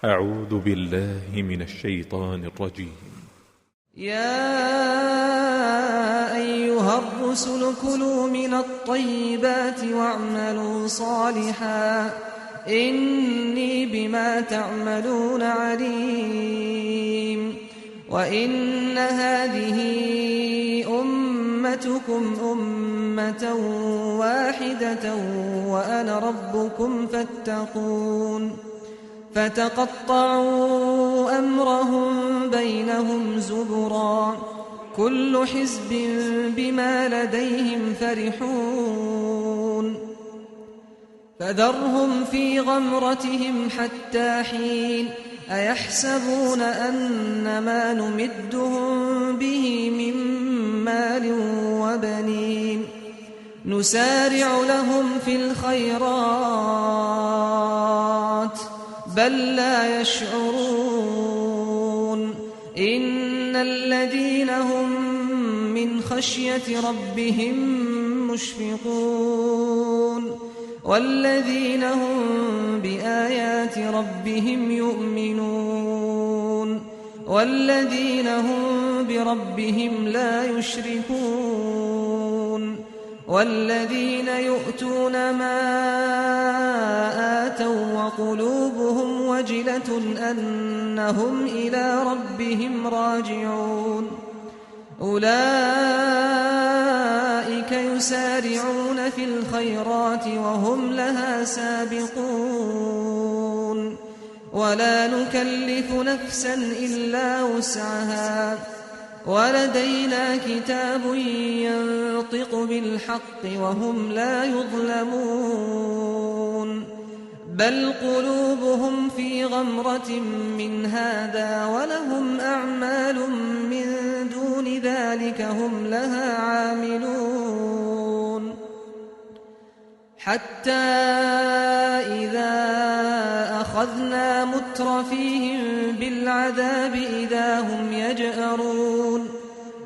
أعوذ بالله من الشيطان الرجيم. يا أيها الرسل كلوا من الطيبات واعملوا صالحا إني بما تعملون عليم. وإن هذه أمتكم أمة واحدة وأنا ربكم فاتقون. فتقطعوا أمرهم بينهم زبرا كل حزب بما لديهم فرحون. فذرهم في غمرتهم حتى حين أيحسبون أن ما نمدهم به من مال وبنين نسارع لهم في الخيرات بل لا يشعرون. إن الذين هم من خشية ربهم مشفقون والذين هم بآيات ربهم يؤمنون والذين هم بربهم لا يشركون والذين يؤتون ما آتوا وقلوبهم وجلة أنهم إلى ربهم راجعون. أولئك يسارعون في الخيرات وهم لها سابقون ولا نكلف نفسا إلا وسعها ولدينا كتاب ينطق بالحق وهم لا يظلمون. بل قلوبهم في غمرة من هذا ولهم أعمال من دون ذلك هم لها عاملون. حتى إذا أخذنا مترفيهم بالعذاب إذا هم يجأرون.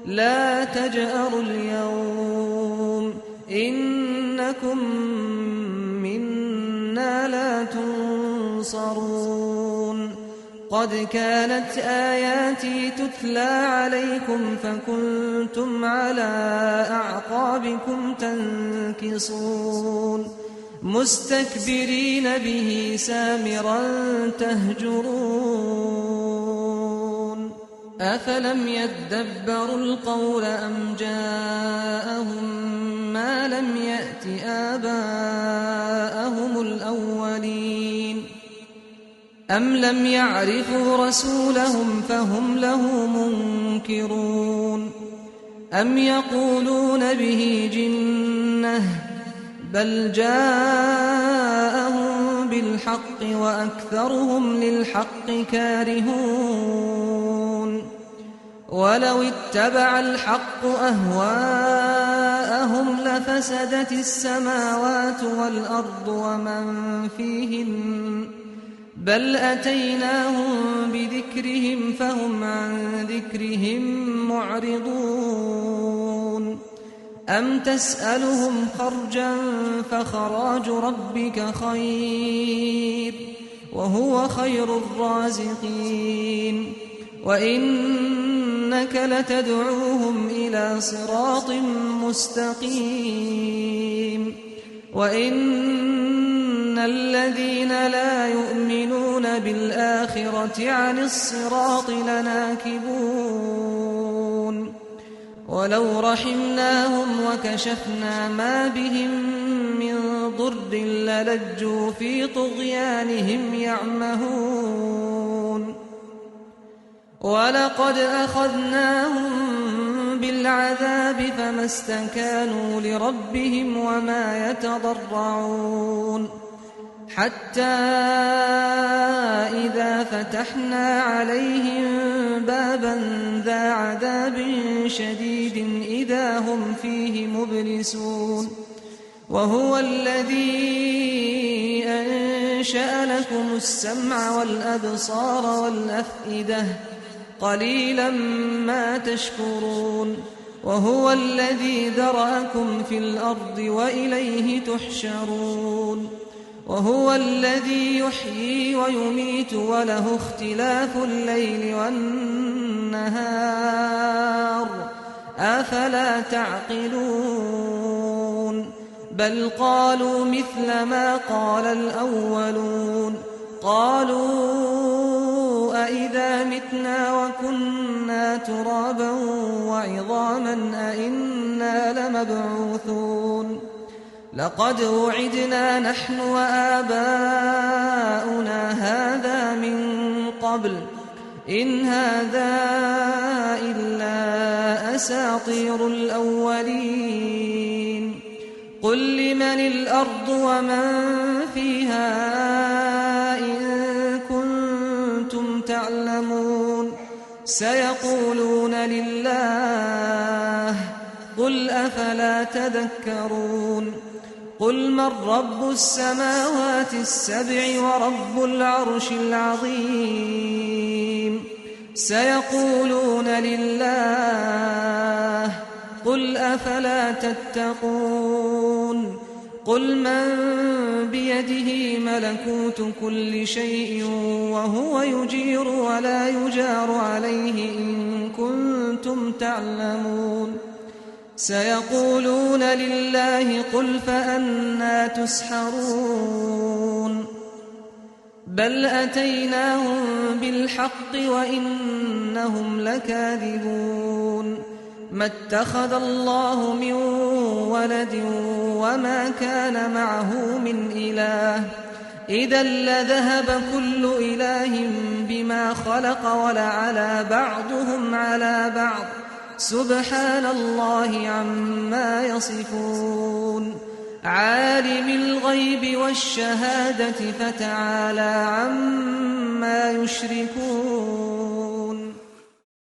لا تجأروا اليوم إنكم منا لا تنصرون. قد كانت آياتي تتلى عليكم فكنتم على أعقابكم تنكصون مستكبرين به سامرا تهجرون. أفلم يدبروا القول أم جاءهم ما لم يأت آباءهم الأولين أم لم يعرفوا رسولهم فهم له منكرون. أم يقولون به جنة بل جاءهم بالحق وأكثرهم للحق كارهون. ولو اتبع الحق أهواءهم لفسدت السماوات والأرض ومن فيهن بل أتيناهم بذكرهم فهم عن ذكرهم معرضون. أم تسألهم خرجا فخراج ربك خير وهو خير الرازقين. وإنك لتدعوهم إلى صراط مستقيم. وإن الذين لا يؤمنون بالآخرة عن الصراط لناكبون. ولو رحمناهم وكشفنا ما بهم من ضر للجوا في طغيانهم يعمهون. ولقد أخذناهم بالعذاب فما استكانوا لربهم وما يتضرعون. حتى إذا فتحنا عليهم بابا ذا عذاب شديد إذا هم فيه مبلسون. وهو الذي أنشأ لكم السمع والأبصار والأفئدة قليلا ما تشكرون. وهو الذي ذرأكم في الأرض وإليه تحشرون. وهو الذي يحيي ويميت وله اختلاف الليل والنهار أفلا تعقلون بل قالوا مثل ما قال الأولون قالوا أئذا متنا وكنا ترابا وعظاما أئنا لمبعوثون لقد وعدنا نحن وآباؤنا هذا من قبل إن هذا إلا أساطير الأولين قل لمن الأرض ومن فيها إن كنتم تعلمون سيقولون لله قل أفلا تذكرون قل من رب السماوات السبع ورب العرش العظيم سيقولون لله قل أفلا تتقون قل من بيده ملكوت كل شيء وهو يجير ولا يجار عليه إن كنتم تعلمون سيقولون لله قل فأنى تسحرون بل أتيناهم بالحق وإنهم لكاذبون ما اتخذ الله من ولد وما كان معه من إله إذا لذهب كل إله بما خلق ولعلى بعضهم على بعض سبحان الله عما يصفون عالم الغيب والشهادة فتعالى عما يشركون